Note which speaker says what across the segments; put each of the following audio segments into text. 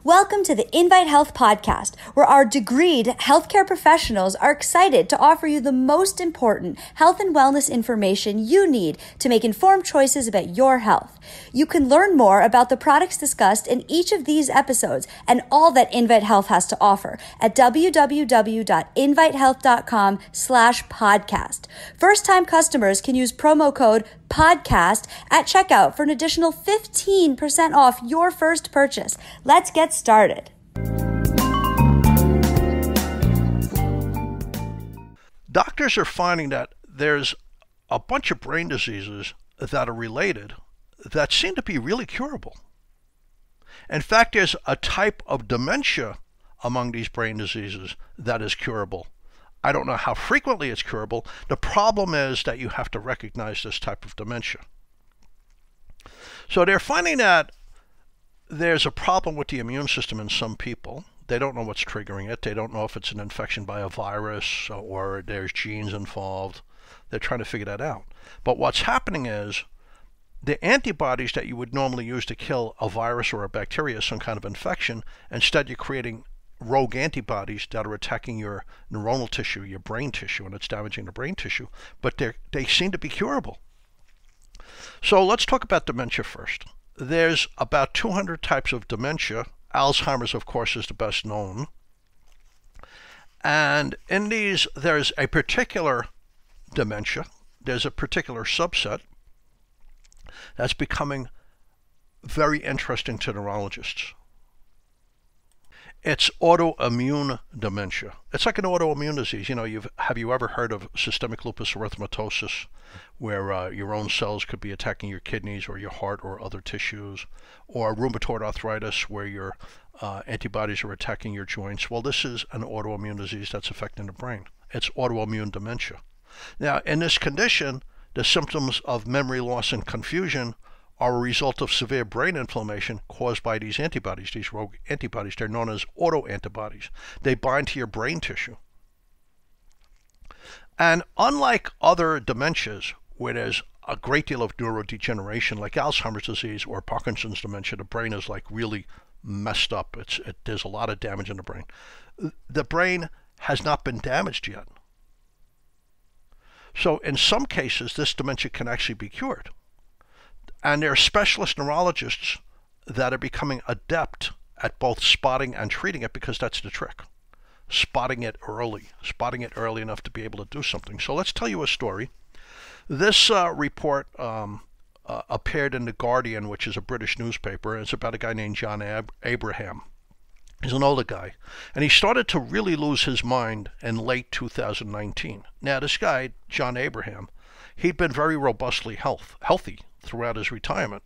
Speaker 1: Welcome to the Invite Health podcast, where our degreed healthcare professionals are excited to offer you the most important health and wellness information you need to make informed choices about your health. You can learn more about the products discussed in each of these episodes and all that Invite Health has to offer at www.invitehealth.com/podcast. First-time customers can use promo code podcast at checkout for an additional 15% off your first purchase. Let's get started.
Speaker 2: Doctors are finding that there's a bunch of brain diseases that are related that seem to be really curable. In fact, there's a type of dementia among these brain diseases that is curable. I don't know how frequently it's curable. The problem is that you have to recognize this type of dementia. So they're finding that there's a problem with the immune system in some people. They don't know what's triggering it. They don't know if it's an infection by a virus or there's genes involved. They're trying to figure that out. But what's happening is the antibodies that you would normally use to kill a virus or a bacteria, some kind of infection, instead you're creating rogue antibodies that are attacking your neuronal tissue, your brain tissue, and it's damaging the brain tissue, but they seem to be curable. So let's talk about dementia first. There's about 200 types of dementia. Alzheimer's, of course, is the best known. And in these, there's a particular dementia. There's a particular subset that's becoming very interesting to neurologists. It's autoimmune dementia. It's like an autoimmune disease. You know, have you ever heard of systemic lupus erythematosus, where your own cells could be attacking your kidneys or your heart or other tissues, or rheumatoid arthritis, where your antibodies are attacking your joints? Well, this is an autoimmune disease that's affecting the brain. It's autoimmune dementia. Now, in this condition, the symptoms of memory loss and confusion are a result of severe brain inflammation caused by these antibodies, these rogue antibodies. They're known as autoantibodies. They bind to your brain tissue. And unlike other dementias, where there's a great deal of neurodegeneration, like Alzheimer's disease or Parkinson's dementia, the brain is like really messed up. There's a lot of damage in the brain. The brain has not been damaged yet. So in some cases, this dementia can actually be cured. And there are specialist neurologists that are becoming adept at both spotting and treating it, because that's the trick. Spotting it early enough to be able to do something. So let's tell you a story. This report appeared in The Guardian, which is a British newspaper, and it's about a guy named John Abraham. He's an older guy, and he started to really lose his mind in late 2019. Now, this guy, John Abraham, he'd been very robustly healthy throughout his retirement,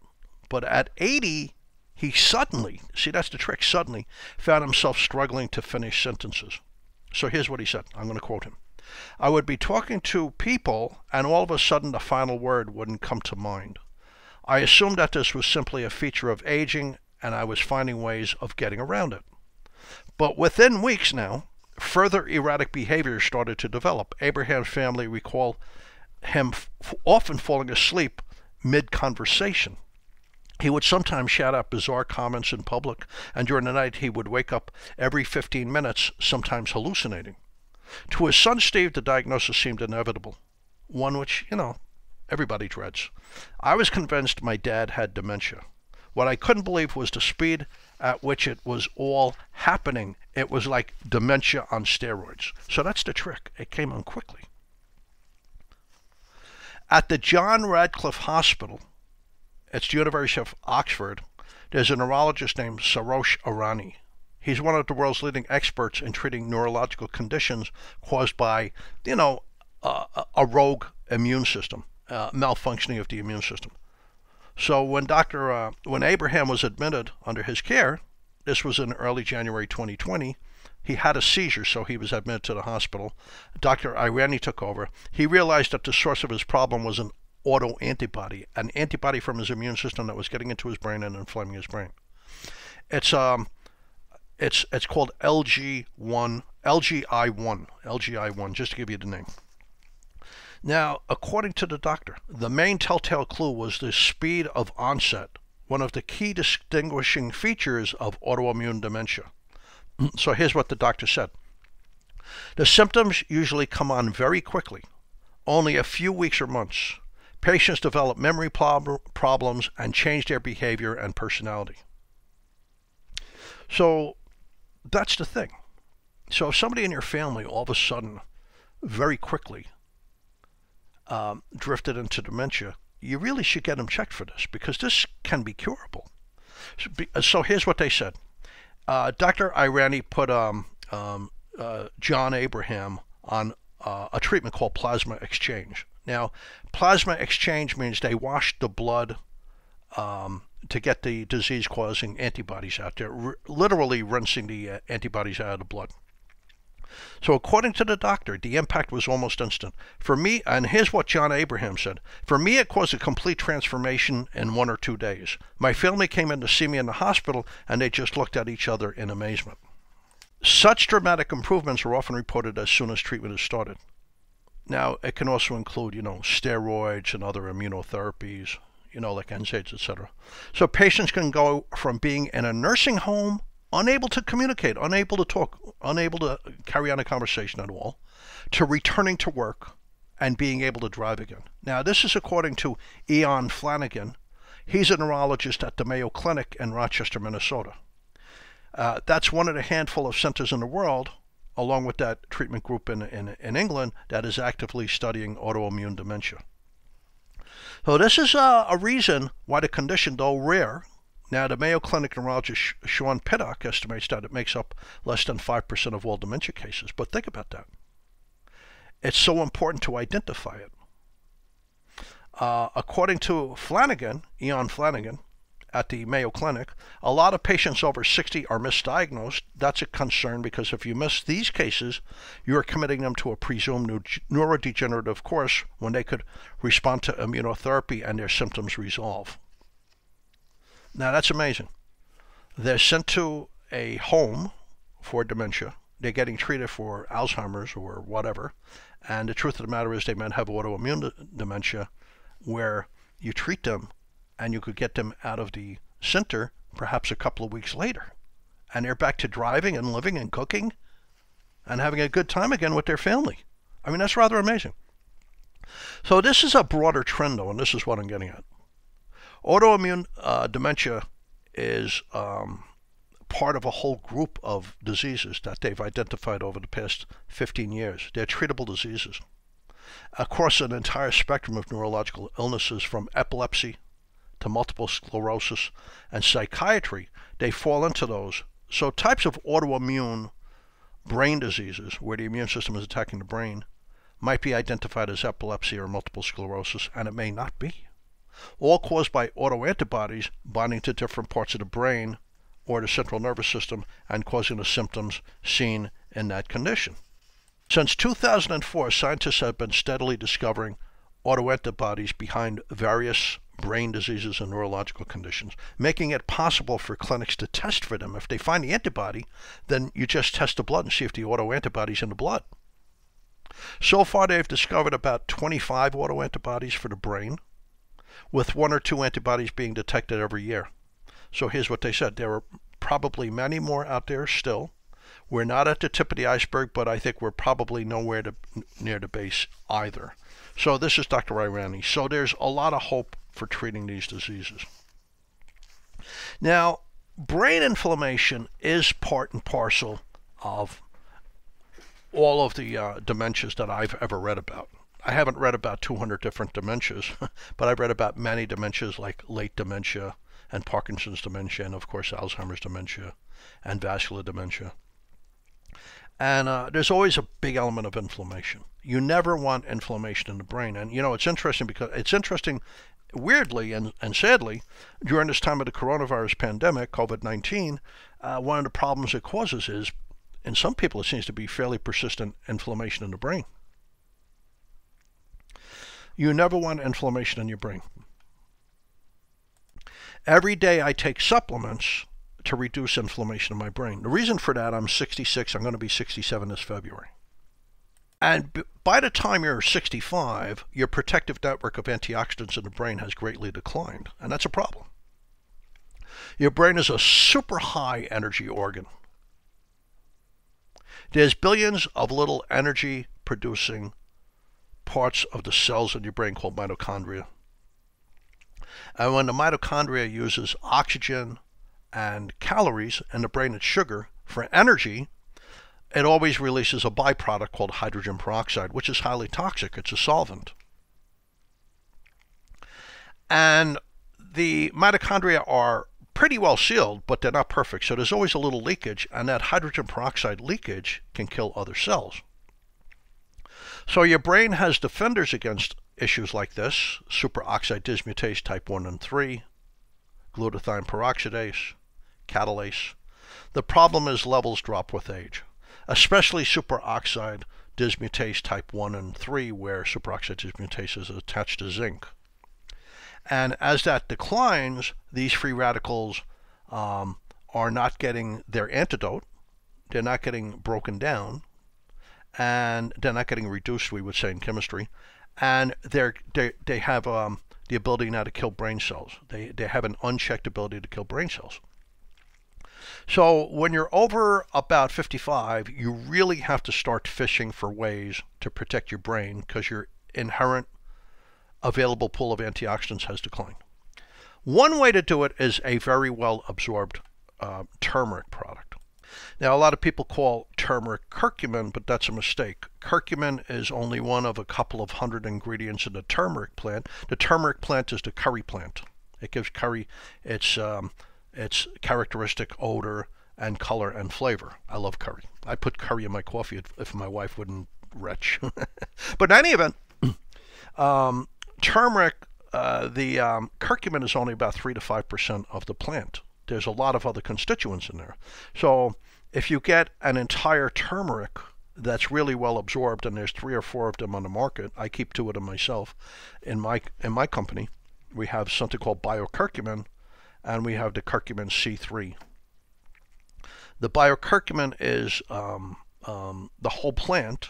Speaker 2: but at 80, he suddenly, see, that's the trick, suddenly found himself struggling to finish sentences. So here's what he said. I'm going to quote him. "I would be talking to people, and all of a sudden the final word wouldn't come to mind. I assumed that this was simply a feature of aging, and I was finding ways of getting around it. But within weeks now, further erratic behavior started to develop. Abraham's family recall him often falling asleep mid-conversation. He would sometimes shout out bizarre comments in public, and during the night he would wake up every 15 minutes, sometimes hallucinating. To his son Steve, the diagnosis seemed inevitable, one which, everybody dreads. I was convinced my dad had dementia. What I couldn't believe was the speed at which it was all happening. It was like dementia on steroids." So that's the trick. It came on quickly. At the John Radcliffe Hospital, it's the University of Oxford, there's a neurologist named Sarosh Irani. He's one of the world's leading experts in treating neurological conditions caused by, a rogue immune system, malfunctioning of the immune system. So when Abraham was admitted under his care, this was in early January 2020, he had a seizure, so he was admitted to the hospital. Dr. Irani took over. He realized that the source of his problem was an autoantibody, an antibody from his immune system that was getting into his brain and inflaming his brain. It's called LGI1, just to give you the name. Now, according to the doctor, the main telltale clue was the speed of onset one of the key distinguishing features of autoimmune dementia. So here's what the doctor said. The symptoms usually come on very quickly, only a few weeks or months. Patients develop memory problems and change their behavior and personality. So that's the thing. So if somebody in your family all of a sudden, very quickly, drifted into dementia, you really should get them checked for this, because this can be curable. So here's what they said. Dr. Irani put John Abraham on a treatment called plasma exchange. Now, plasma exchange means they wash the blood to get the disease-causing antibodies out there, literally rinsing the antibodies out of the blood. So according to the doctor, the impact was almost instant. For me, and here's what John Abraham said, for me it caused a complete transformation in 1 or 2 days. My family came in to see me in the hospital, and they just looked at each other in amazement. Such dramatic improvements are often reported as soon as treatment is started. Now, it can also include, steroids and other immunotherapies, like NSAIDs, etc. So patients can go from being in a nursing home, unable to communicate, unable to talk, unable to carry on a conversation at all, to returning to work and being able to drive again. Now, this is according to Ian Flanagan. He's a neurologist at the Mayo Clinic in Rochester, Minnesota. That's one of the handful of centers in the world, along with that treatment group in England, that is actively studying autoimmune dementia. So this is a reason why the condition, though rare, now the Mayo Clinic neurologist Sean Piddock estimates that it makes up less than 5% of all dementia cases. But think about that. It's so important to identify it. According to Ian Flanagan, at the Mayo Clinic, a lot of patients over 60 are misdiagnosed. That's a concern, because if you miss these cases, you're committing them to a presumed neurodegenerative course when they could respond to immunotherapy and their symptoms resolve. Now, that's amazing. They're sent to a home for dementia. They're getting treated for Alzheimer's or whatever. And the truth of the matter is they might have autoimmune dementia, where you treat them and you could get them out of the center perhaps a couple of weeks later. And they're back to driving and living and cooking and having a good time again with their family. I mean, that's rather amazing. So this is a broader trend, though, and this is what I'm getting at. Autoimmune dementia is part of a whole group of diseases that they've identified over the past 15 years. They're treatable diseases across an entire spectrum of neurological illnesses, from epilepsy to multiple sclerosis and psychiatry. They fall into those. So types of autoimmune brain diseases, where the immune system is attacking the brain, might be identified as epilepsy or multiple sclerosis, and it may not be. All caused by autoantibodies binding to different parts of the brain or the central nervous system and causing the symptoms seen in that condition. Since 2004, scientists have been steadily discovering autoantibodies behind various brain diseases and neurological conditions, making it possible for clinics to test for them. If they find the antibody, then you just test the blood and see if the autoantibody's in the blood. So far, they've discovered about 25 autoantibodies for the brain, with 1 or 2 antibodies being detected every year. So here's what they said. There are probably many more out there still. We're not at the tip of the iceberg, but I think we're probably nowhere near the base either. So this is Dr. Irani. So there's a lot of hope for treating these diseases. Now, brain inflammation is part and parcel of all of the dementias that I've ever read about. I haven't read about 200 different dementias, but I've read about many dementias like late dementia and Parkinson's dementia, and of course Alzheimer's dementia and vascular dementia. And there's always a big element of inflammation. You never want inflammation in the brain. And it's interesting, because weirdly and sadly, during this time of the coronavirus pandemic, COVID-19, one of the problems it causes is, in some people, it seems to be fairly persistent inflammation in the brain. You never want inflammation in your brain. Every day I take supplements to reduce inflammation in my brain. The reason for that, I'm 66, I'm going to be 67 this February. And by the time you're 65, your protective network of antioxidants in the brain has greatly declined, and that's a problem. Your brain is a super high energy organ. There's billions of little energy producing parts of the cells in your brain called mitochondria. And when the mitochondria uses oxygen and calories, and the brain it's sugar, for energy, it always releases a byproduct called hydrogen peroxide, which is highly toxic. It's a solvent. And the mitochondria are pretty well sealed, but they're not perfect. So there's always a little leakage, and that hydrogen peroxide leakage can kill other cells. So your brain has defenders against issues like this: superoxide dismutase type 1 and 3, glutathione peroxidase, catalase. The problem is levels drop with age, especially superoxide dismutase type 1 and 3, where superoxide dismutase is attached to zinc. And as that declines, these free radicals are not getting their antidote. They're not getting broken down, and they're not getting reduced, we would say in chemistry. And they have the ability now to kill brain cells. They have an unchecked ability to kill brain cells. So when you're over about 55, you really have to start fishing for ways to protect your brain, because your inherent available pool of antioxidants has declined. One way to do it is a very well absorbed turmeric product. Now, a lot of people call turmeric curcumin, but that's a mistake. Curcumin is only one of a couple of hundred ingredients in the turmeric plant. The turmeric plant is the curry plant. It gives curry its characteristic odor and color and flavor. I love curry. I put curry in my coffee if my wife wouldn't retch. But in any event, turmeric, the curcumin is only about 3 to 5% of the plant. There's a lot of other constituents in there. So if you get an entire turmeric that's really well absorbed, and there's 3 or 4 of them on the market, I keep 2 of them myself in my company. We have something called biocurcumin, and we have the curcumin C3. The biocurcumin is the whole plant,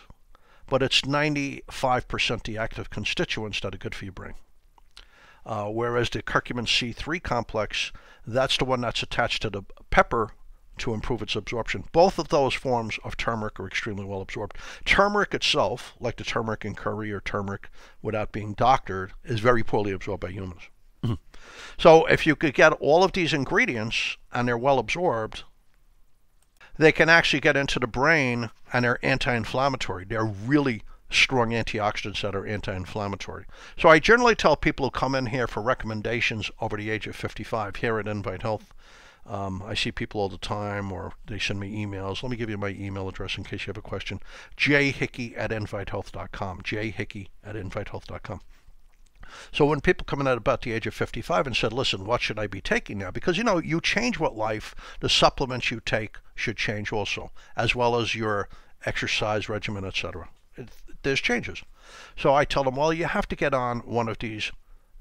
Speaker 2: but it's 95% the active constituents that are good for your brain. Whereas the curcumin C3 complex, that's the one that's attached to the pepper to improve its absorption. Both of those forms of turmeric are extremely well absorbed. Turmeric itself, like the turmeric in curry or turmeric without being doctored, is very poorly absorbed by humans. So if you could get all of these ingredients and they're well absorbed, they can actually get into the brain, and they're anti-inflammatory. They're really strong antioxidants that are anti-inflammatory. So I generally tell people who come in here for recommendations over the age of 55 here at Invite Health. I see people all the time, or they send me emails. Let me give you my email address in case you have a question. jhickey@invitehealth.com. jhickey@invitehealth.com. So when people come in at about the age of 55 and said, listen, what should I be taking now? Because, you change with life. The supplements you take should change also, as well as your exercise regimen, etc. There's changes. So I tell them, well, you have to get on one of these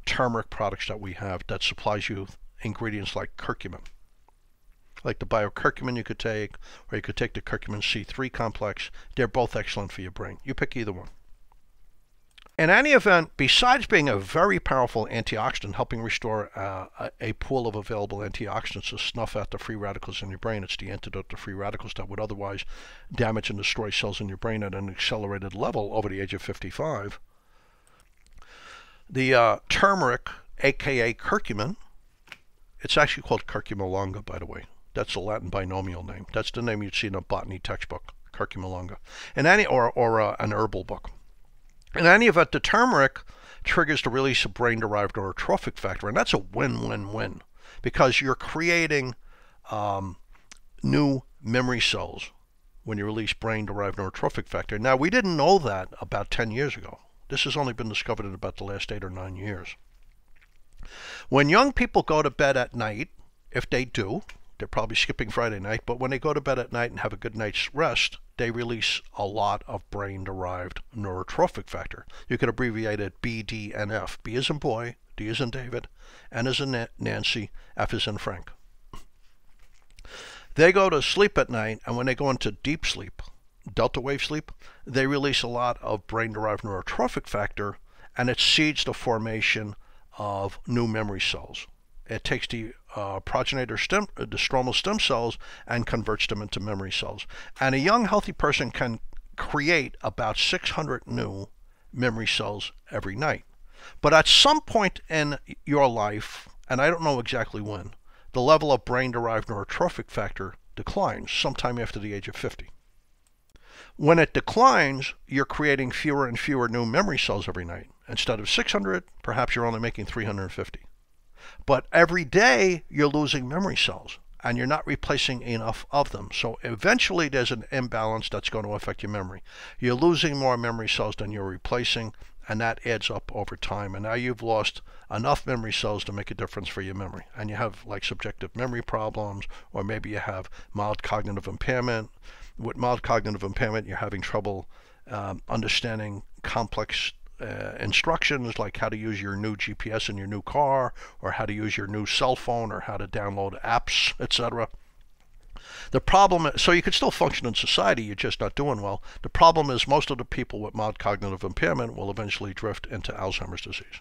Speaker 2: turmeric products that we have that supplies you ingredients like curcumin. Like the biocurcumin you could take, or you could take the curcumin C3 complex. They're both excellent for your brain. You pick either one. In any event, besides being a very powerful antioxidant, helping restore a pool of available antioxidants to snuff out the free radicals in your brain, it's the antidote to free radicals that would otherwise damage and destroy cells in your brain at an accelerated level over the age of 55. The turmeric, aka curcumin, it's actually called curcuma longa, by the way. That's a Latin binomial name. That's the name you'd see in a botany textbook, curcuma longa, or an herbal book. In any event, the turmeric triggers the release of brain-derived neurotrophic factor, and that's a win-win-win, because you're creating new memory cells when you release brain-derived neurotrophic factor. Now, we didn't know that about 10 years ago. This has only been discovered in about the last 8 or 9 years. When young people go to bed at night, if they do, they're probably skipping Friday night, but when they go to bed at night and have a good night's rest, they release a lot of brain-derived neurotrophic factor. You could abbreviate it BDNF. B as in boy, D as in David, N as in Nancy, F as in Frank. They go to sleep at night, and when they go into deep sleep, delta wave sleep, they release a lot of brain-derived neurotrophic factor, and it seeds the formation of new memory cells. It takes the progenitor the stromal stem cells and converts them into memory cells. And a young healthy person can create about 600 new memory cells every night. But at some point in your life, and I don't know exactly when, the level of brain-derived neurotrophic factor declines sometime after the age of 50. When it declines, you're creating fewer and fewer new memory cells every night. Instead of 600, perhaps you're only making 350. But every day, you're losing memory cells, and you're not replacing enough of them. So eventually, there's an imbalance that's going to affect your memory. You're losing more memory cells than you're replacing, and that adds up over time. And now you've lost enough memory cells to make a difference for your memory. And you have like subjective memory problems, or maybe you have mild cognitive impairment. With mild cognitive impairment, you're having trouble understanding complex instructions, like how to use your new GPS in your new car, or how to use your new cell phone, or how to download apps, etc. The problem, so you can still function in society, you're just not doing well. The problem is most of the people with mild cognitive impairment will eventually drift into Alzheimer's disease.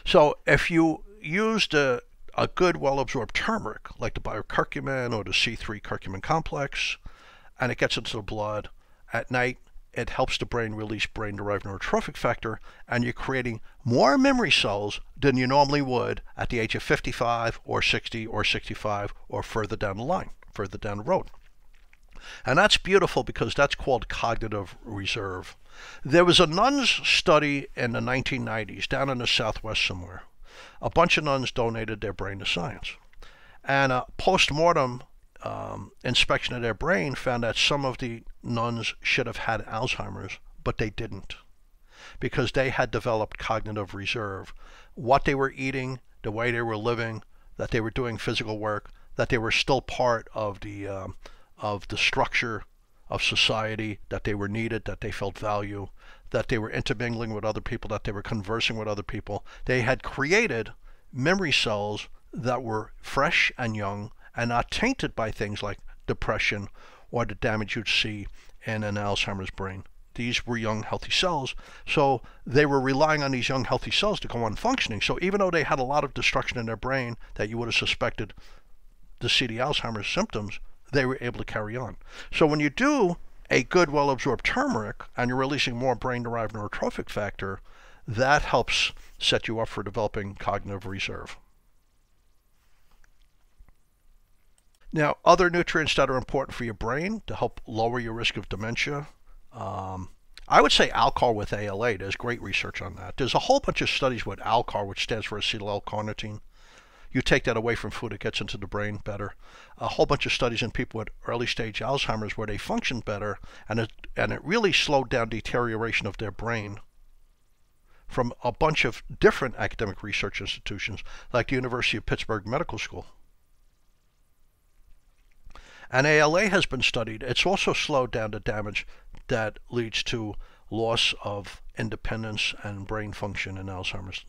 Speaker 2: So if you used a good well-absorbed turmeric, like the biocurcumin or the C3 curcumin complex, and it gets into the blood at night, it helps the brain release brain-derived neurotrophic factor, and you're creating more memory cells than you normally would at the age of 55 or 60 or 65 or further down the line, further down the road. And that's beautiful because that's called cognitive reserve. There was a nuns study in the 1990s down in the Southwest somewhere. A bunch of nuns donated their brain to science. And a post-mortem inspection of their brain found that some of the nuns should have had Alzheimer's, but they didn't, because they had developed cognitive reserve. What they were eating, the way they were living, that they were doing physical work, that they were still part of the structure of society, that they were needed, that they felt value, that they were intermingling with other people, that they were conversing with other people. They had created memory cells that were fresh and young and not tainted by things like depression or the damage you'd see in an Alzheimer's brain. These were young, healthy cells, so they were relying on these young, healthy cells to go on functioning. So even though they had a lot of destruction in their brain that you would have suspected to see the Alzheimer's symptoms, they were able to carry on. So when you do a good, well-absorbed turmeric and you're releasing more brain-derived neurotrophic factor, that helps set you up for developing cognitive reserve. Now, other nutrients that are important for your brain to help lower your risk of dementia, I would say alcohol with ALA. There's great research on that. There's a whole bunch of studies with alcohol, which stands for acetyl L-carnitine. You take that away from food, it gets into the brain better. A whole bunch of studies in people with early stage Alzheimer's where they functioned better, and it really slowed down deterioration of their brain from a bunch of different academic research institutions, like the University of Pittsburgh Medical School. And ALA has been studied. It's also slowed down the damage that leads to loss of independence and brain function in Alzheimer's.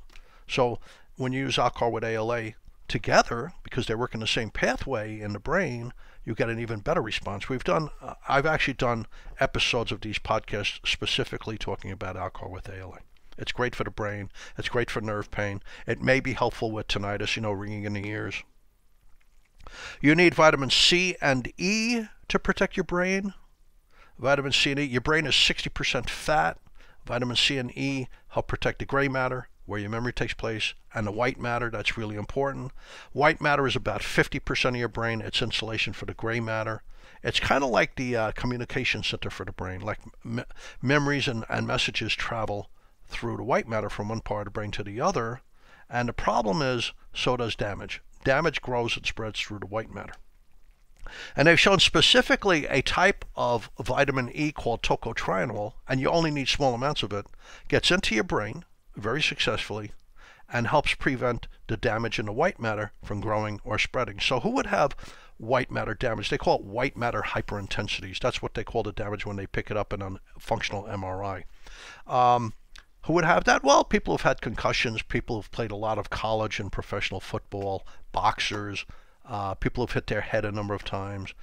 Speaker 2: So when you use alcohol with ALA together, because they work in the same pathway in the brain, you get an even better response. I've actually done episodes of these podcasts specifically talking about alcohol with ALA. It's great for the brain. It's great for nerve pain. It may be helpful with tinnitus, ringing in the ears. You need vitamin C and E to protect your brain. Vitamin C and E, your brain is 60% fat. Vitamin C and E help protect the gray matter, where your memory takes place, and the white matter. That's really important. White matter is about 50% of your brain. It's insulation for the gray matter. It's kind of like the communication center for the brain. Like memories and messages travel through the white matter from one part of the brain to the other. And the problem is, so does damage. Damage grows and spreads through the white matter. And they've shown specifically a type of vitamin E called tocotrienol, and you only need small amounts of it, gets into your brain very successfully and helps prevent the damage in the white matter from growing or spreading. So who would have white matter damage? They call it white matter hyperintensities. That's what they call the damage when they pick it up in a functional MRI. Who would have that? Well, people who've had concussions, people who've played a lot of college and professional football, boxers, people who've hit their head a number of times,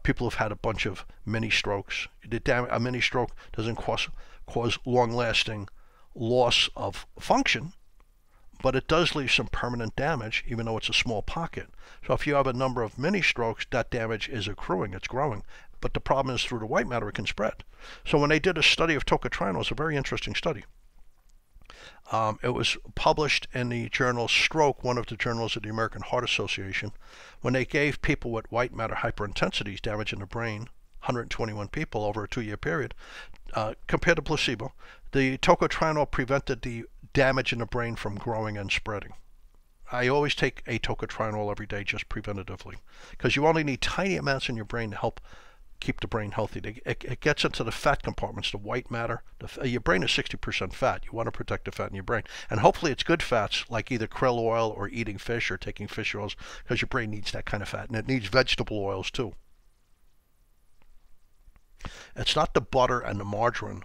Speaker 2: people who've had a bunch of mini strokes. A mini stroke doesn't cause long-lasting loss of function, but it does leave some permanent damage, even though it's a small pocket. So if you have a number of mini strokes, that damage is accruing, it's growing. But the problem is through the white matter, it can spread. So when they did a study of tocotrienol, it's a very interesting study. It was published in the journal Stroke, one of the journals of the American Heart Association, when they gave people with white matter hyperintensities, damage in the brain, 121 people over a 2-year period, compared to placebo. The tocotrienol prevented the damage in the brain from growing and spreading. I always take a tocotrienol every day just preventatively, because you only need tiny amounts in your brain to help keep the brain healthy. It gets into the fat compartments, the white matter. Your brain is 60% fat. You want to protect the fat in your brain. And hopefully it's good fats, like either krill oil or eating fish or taking fish oils, because your brain needs that kind of fat. And it needs vegetable oils too. It's not the butter and the margarine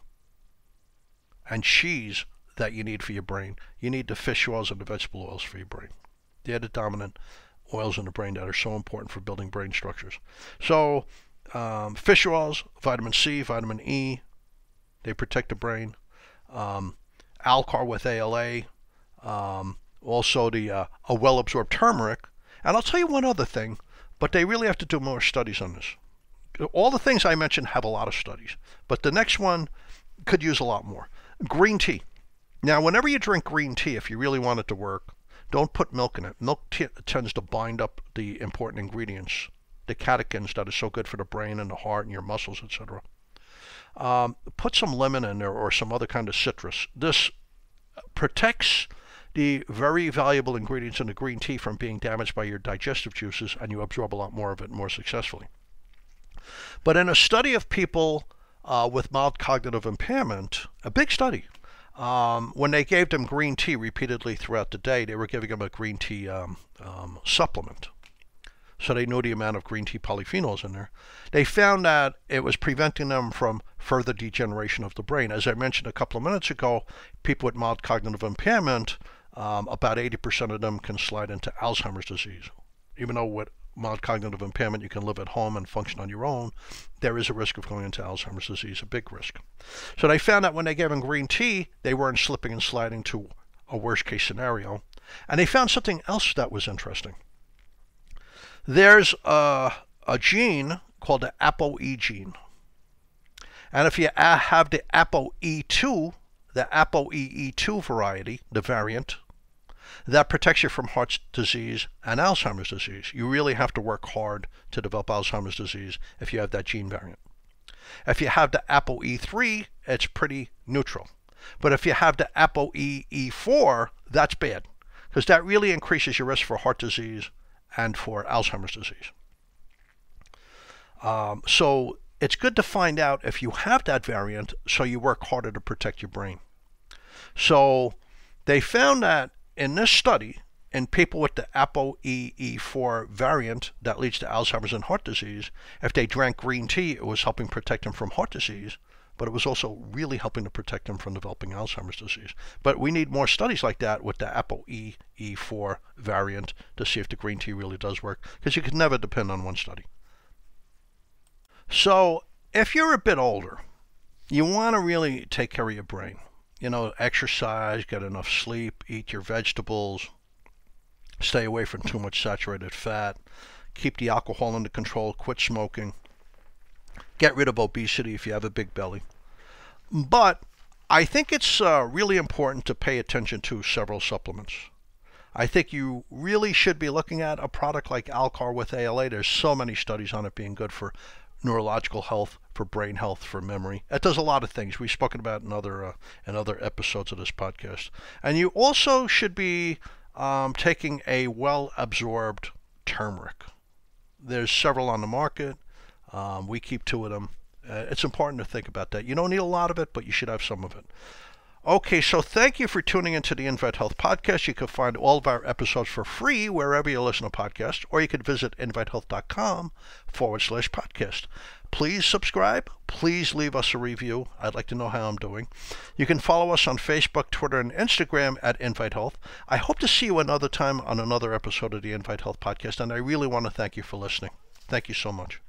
Speaker 2: and cheese that you need for your brain. You need the fish oils and the vegetable oils for your brain. They're the dominant oils in the brain that are so important for building brain structures. So fish oils, vitamin C, vitamin E, they protect the brain. Alcar with ALA, also a well-absorbed turmeric. And I'll tell you one other thing, but they really have to do more studies on this. All the things I mentioned have a lot of studies, but the next one could use a lot more. Green tea. Now, whenever you drink green tea, if you really want it to work, don't put milk in it. Milk tends to bind up the important ingredients, the catechins that are so good for the brain and the heart and your muscles, etc. Put some lemon in there or some other kind of citrus. This protects the very valuable ingredients in the green tea from being damaged by your digestive juices, and you absorb a lot more of it more successfully. But in a study of people with mild cognitive impairment, a big study, when they gave them green tea repeatedly throughout the day, they were giving them a green tea supplement. So they knew the amount of green tea polyphenols in there. They found that it was preventing them from further degeneration of the brain. As I mentioned a couple of minutes ago, people with mild cognitive impairment, about 80% of them can slide into Alzheimer's disease. Even though with mild cognitive impairment you can live at home and function on your own, there is a risk of going into Alzheimer's disease, a big risk. So they found that when they gave them green tea, they weren't slipping and sliding to a worst case scenario. And they found something else that was interesting. There's a gene called the ApoE gene. And if you have the ApoE2, the ApoE2 variety, the variant, that protects you from heart disease and Alzheimer's disease. You really have to work hard to develop Alzheimer's disease if you have that gene variant. If you have the ApoE3, it's pretty neutral. But if you have the ApoE4, that's bad, because that really increases your risk for heart disease and for Alzheimer's disease. So it's good to find out if you have that variant so you work harder to protect your brain. So they found that in this study, in people with the ApoE4 variant that leads to Alzheimer's and heart disease, if they drank green tea, it was helping protect them from heart disease, but it was also really helping to protect them from developing Alzheimer's disease. But we need more studies like that with the ApoE4 variant to see if the green tea really does work, because you can never depend on one study. So if you're a bit older, you want to really take care of your brain. You know, exercise, get enough sleep, eat your vegetables, stay away from too much saturated fat, keep the alcohol under control, quit smoking, get rid of obesity if you have a big belly. But I think it's really important to pay attention to several supplements. I think you really should be looking at a product like Alcar with ALA. There's so many studies on it being good for neurological health, for brain health, for memory. It does a lot of things we've spoken about in other episodes of this podcast. And you also should be taking a well-absorbed turmeric. There's several on the market. We keep 2 of them. It's important to think about that. You don't need a lot of it, but you should have some of it. Okay, so thank you for tuning into the Invite Health Podcast. You can find all of our episodes for free wherever you listen to podcasts, or you can visit invitehealth.com/podcast. Please subscribe. Please leave us a review. I'd like to know how I'm doing. You can follow us on Facebook, Twitter, and Instagram at Invite Health. I hope to see you another time on another episode of the Invite Health Podcast, and I really want to thank you for listening. Thank you so much.